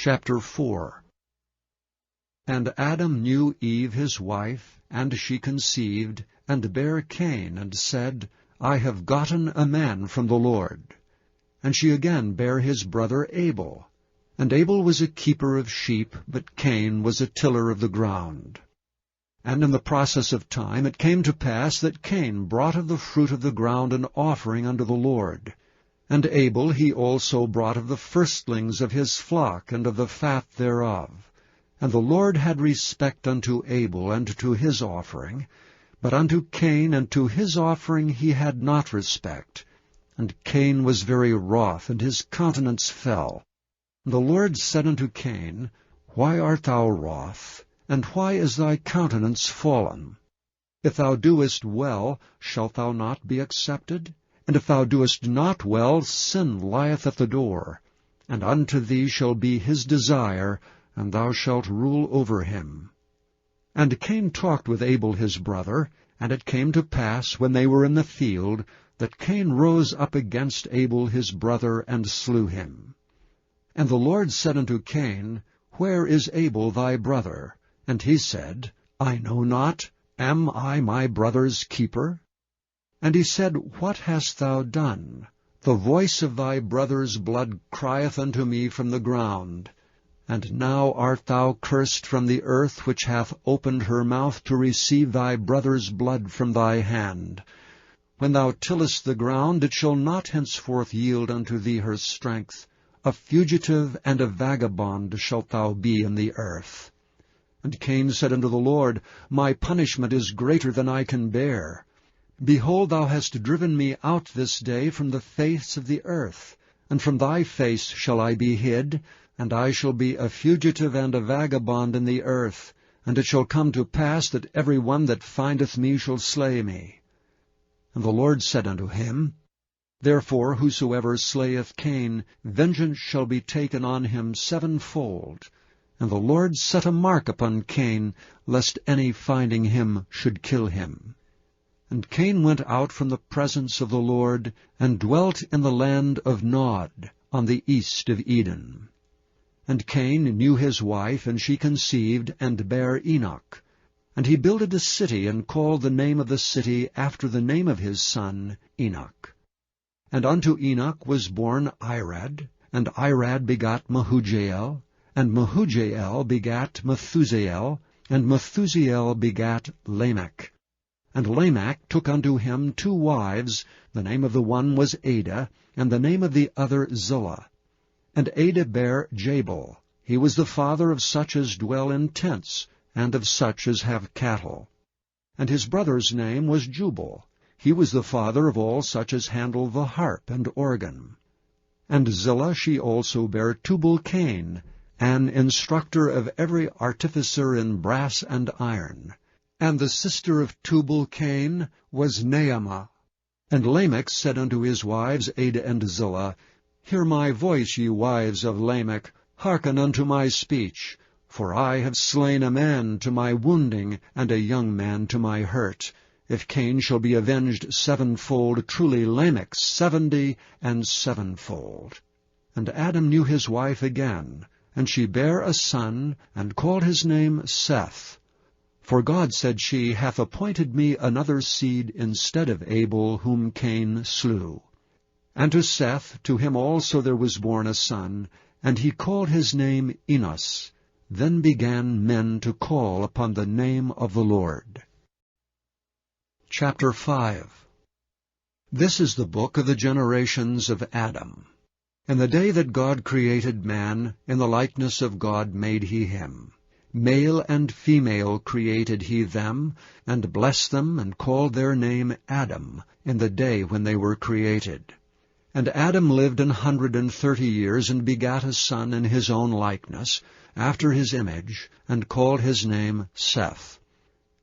Chapter 4. And Adam knew Eve his wife, and she conceived, and bare Cain, and said, I have gotten a man from the Lord. And she again bare his brother Abel. And Abel was a keeper of sheep, but Cain was a tiller of the ground. And in the process of time it came to pass that Cain brought of the fruit of the ground an offering unto the Lord. And Abel he also brought of the firstlings of his flock, and of the fat thereof. And the Lord had respect unto Abel and to his offering, but unto Cain and to his offering he had not respect. And Cain was very wroth, and his countenance fell. And the Lord said unto Cain, Why art thou wroth, and why is thy countenance fallen? If thou doest well, shalt thou not be accepted? And if thou doest not well, sin lieth at the door, and unto thee shall be his desire, and thou shalt rule over him. And Cain talked with Abel his brother, and it came to pass, when they were in the field, that Cain rose up against Abel his brother, and slew him. And the Lord said unto Cain, Where is Abel thy brother? And he said, I know not. Am I my brother's keeper? And he said, What hast thou done? The voice of thy brother's blood crieth unto me from the ground. And now art thou cursed from the earth, which hath opened her mouth to receive thy brother's blood from thy hand. When thou tillest the ground, it shall not henceforth yield unto thee her strength. A fugitive and a vagabond shalt thou be in the earth. And Cain said unto the Lord, My punishment is greater than I can bear. Behold, thou hast driven me out this day from the face of the earth, and from thy face shall I be hid, and I shall be a fugitive and a vagabond in the earth, and it shall come to pass that every one that findeth me shall slay me. And the Lord said unto him, Therefore whosoever slayeth Cain, vengeance shall be taken on him sevenfold. And the Lord set a mark upon Cain, lest any finding him should kill him. And Cain went out from the presence of the Lord, and dwelt in the land of Nod, on the east of Eden. And Cain knew his wife, and she conceived, and bare Enoch. And he builded a city, and called the name of the city after the name of his son Enoch. And unto Enoch was born Irad, and Irad begot Mehujael, and Mehujael begat Methuselah, and Methuselah begat Lamech. And Lamech took unto him 2 wives, the name of the one was Ada, and the name of the other Zillah. And Ada bare Jabal. He was the father of such as dwell in tents, and of such as have cattle. And his brother's name was Jubal. He was the father of all such as handle the harp and organ. And Zillah she also bare Tubal-Cain, an instructor of every artificer in brass and iron. And the sister of Tubal-Cain was Naamah. And Lamech said unto his wives Ada and Zillah, Hear my voice, ye wives of Lamech, hearken unto my speech. For I have slain a man to my wounding, and a young man to my hurt. If Cain shall be avenged sevenfold, truly Lamech 70 and sevenfold. And Adam knew his wife again, and she bare a son, and called his name Seth. For God, said she, hath appointed me another seed instead of Abel, whom Cain slew. And to Seth, to him also there was born a son, and he called his name Enosh. Then began men to call upon the name of the Lord. Chapter 5. This is the book of the generations of Adam. In the day that God created man, in the likeness of God made he him. Male and female created he them, and blessed them, and called their name Adam, in the day when they were created. And Adam lived 130 years, and begat a son in his own likeness, after his image, and called his name Seth.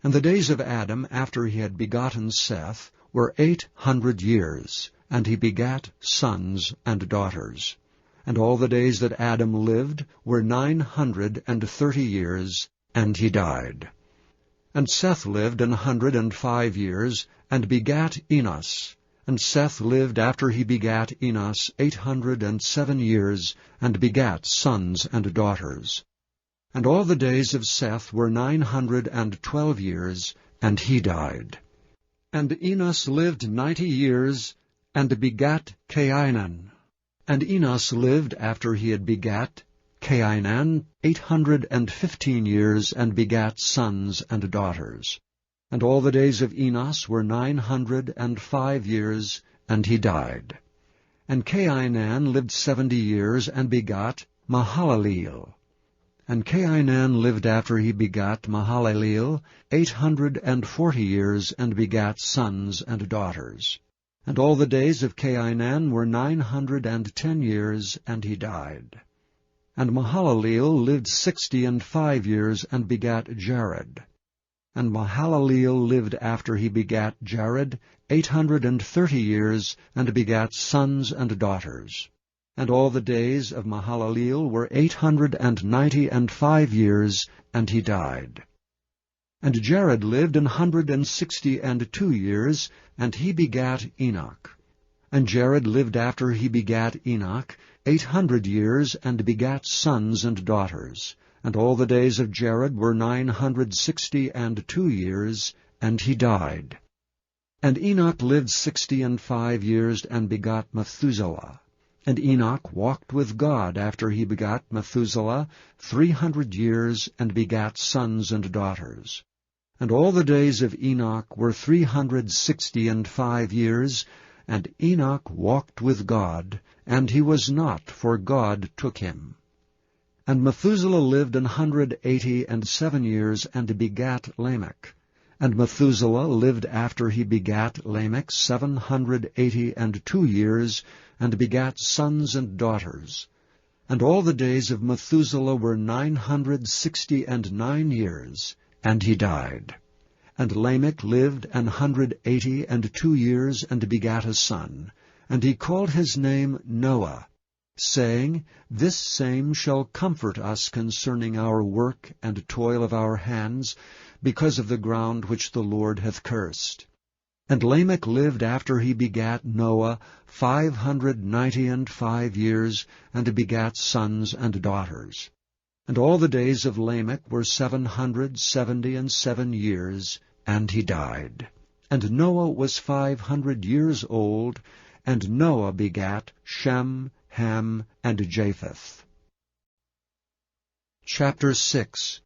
And the days of Adam, after he had begotten Seth, were 800 years, and he begat sons and daughters. And all the days that Adam lived were 930 years, and he died. And Seth lived 105 years, and begat Enosh. And Seth lived after he begat Enosh 807 years, and begat sons and daughters. And all the days of Seth were 912 years, and he died. And Enosh lived 90 years, and begat Kenan. And Enosh lived after he had begat Kenan 815 years, and begat sons and daughters. And all the days of Enosh were 905 years, and he died. And Kenan lived 70 years, and begot Mahalalel. And Kenan lived after he begat Mahalalel 840 years, and begat sons and daughters. And all the days of Kenan were 910 years, and he died. And Mahalalel lived 65 years, and begat Jared. And Mahalalel lived after he begat Jared 830 years, and begat sons and daughters. And all the days of Mahalalel were 895 years, and he died. And Jared lived 162 years, and he begat Enoch. And Jared lived after he begat Enoch 800 years, and begat sons and daughters. And all the days of Jared were 962 years, and he died. And Enoch lived 65 years, and begot Methuselah. And Enoch walked with God after he begot Methuselah 300 years, and begat sons and daughters. And all the days of Enoch were 365 years, and Enoch walked with God, and he was not, for God took him. And Methuselah lived 187 years, and begat Lamech. And Methuselah lived after he begat Lamech 782 years, and begat sons and daughters. And all the days of Methuselah were 969 years, and he died. And Lamech lived 182 years, and begat a son. And he called his name Noah, saying, This same shall comfort us concerning our work and toil of our hands, because of the ground which the Lord hath cursed. And Lamech lived after he begat Noah 595 years, and begat sons and daughters. And all the days of Lamech were 777 years, and he died. And Noah was 500 years old, and Noah begat Shem, Ham, and Japheth. Chapter 6.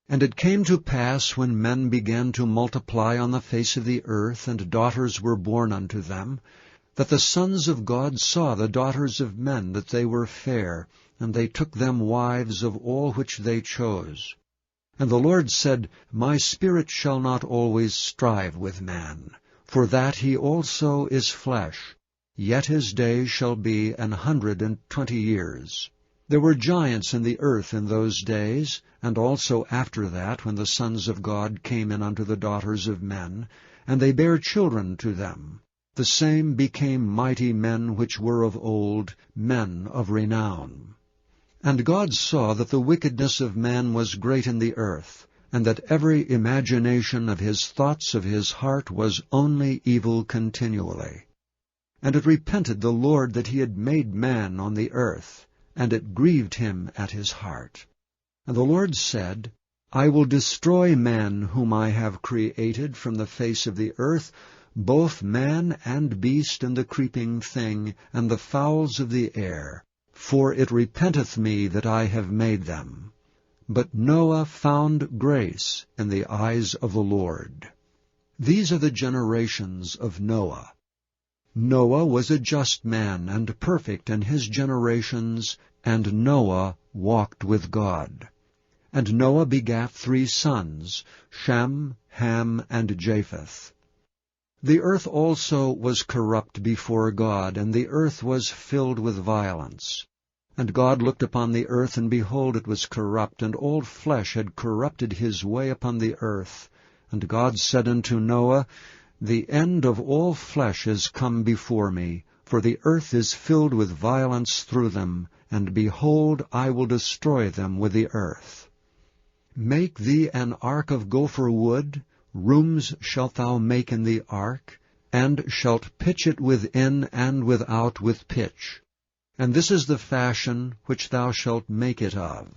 And it came to pass, when men began to multiply on the face of the earth, and daughters were born unto them, that the sons of God saw the daughters of men, that they were fair, and they took them wives of all which they chose. And the Lord said, My spirit shall not always strive with man, for that he also is flesh, yet his days shall be 120 years. There were giants in the earth in those days, and also after that, when the sons of God came in unto the daughters of men, and they bare children to them. The same became mighty men which were of old, men of renown. And God saw that the wickedness of man was great in the earth, and that every imagination of his thoughts of his heart was only evil continually. And it repented the Lord that he had made man on the earth, and it grieved him at his heart. And the Lord said, I will destroy man whom I have created from the face of the earth, both man and beast and the creeping thing, and the fowls of the air, for it repenteth me that I have made them. But Noah found grace in the eyes of the Lord. These are the generations of Noah. Noah was a just man and perfect in his generations, and Noah walked with God. And Noah begat 3 sons, Shem, Ham, and Japheth. The earth also was corrupt before God, and the earth was filled with violence. And God looked upon the earth, and behold, it was corrupt, and all flesh had corrupted his way upon the earth. And God said unto Noah, The end of all flesh is come before me, for the earth is filled with violence through them, and behold, I will destroy them with the earth. Make thee an ark of gopher wood, rooms shalt thou make in the ark, and shalt pitch it within and without with pitch. And this is the fashion which thou shalt make it of.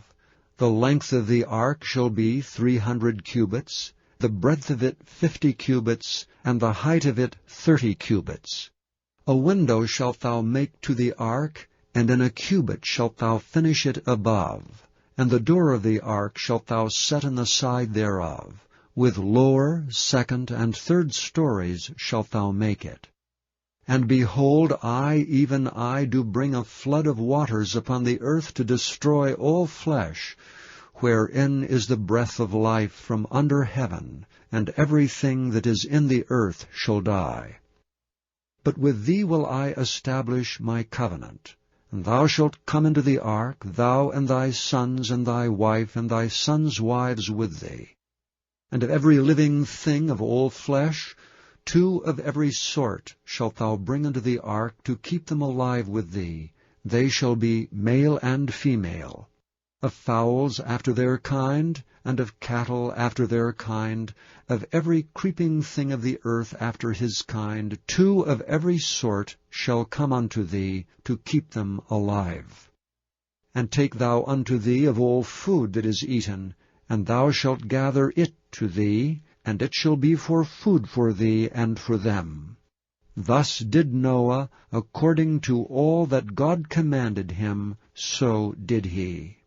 The length of the ark shall be 300 cubits, the breadth of it 50 cubits, and the height of it 30 cubits. A window shalt thou make to the ark, and in a cubit shalt thou finish it above. And the door of the ark shalt thou set in the side thereof. With lower, second, and third stories shalt thou make it. And behold, I, even I, do bring a flood of waters upon the earth to destroy all flesh, wherein is the breath of life from under heaven, and everything that is in the earth shall die. But with thee will I establish my covenant. And thou shalt come into the ark, thou and thy sons and thy wife and thy sons' wives with thee. And of every living thing of all flesh, 2 of every sort shalt thou bring into the ark to keep them alive with thee. They shall be male and female. Of fowls after their kind, and of cattle after their kind, of every creeping thing of the earth after his kind, 2 of every sort shall come unto thee, to keep them alive. And take thou unto thee of all food that is eaten, and thou shalt gather it to thee, and it shall be for food for thee and for them. Thus did Noah, according to all that God commanded him, so did he.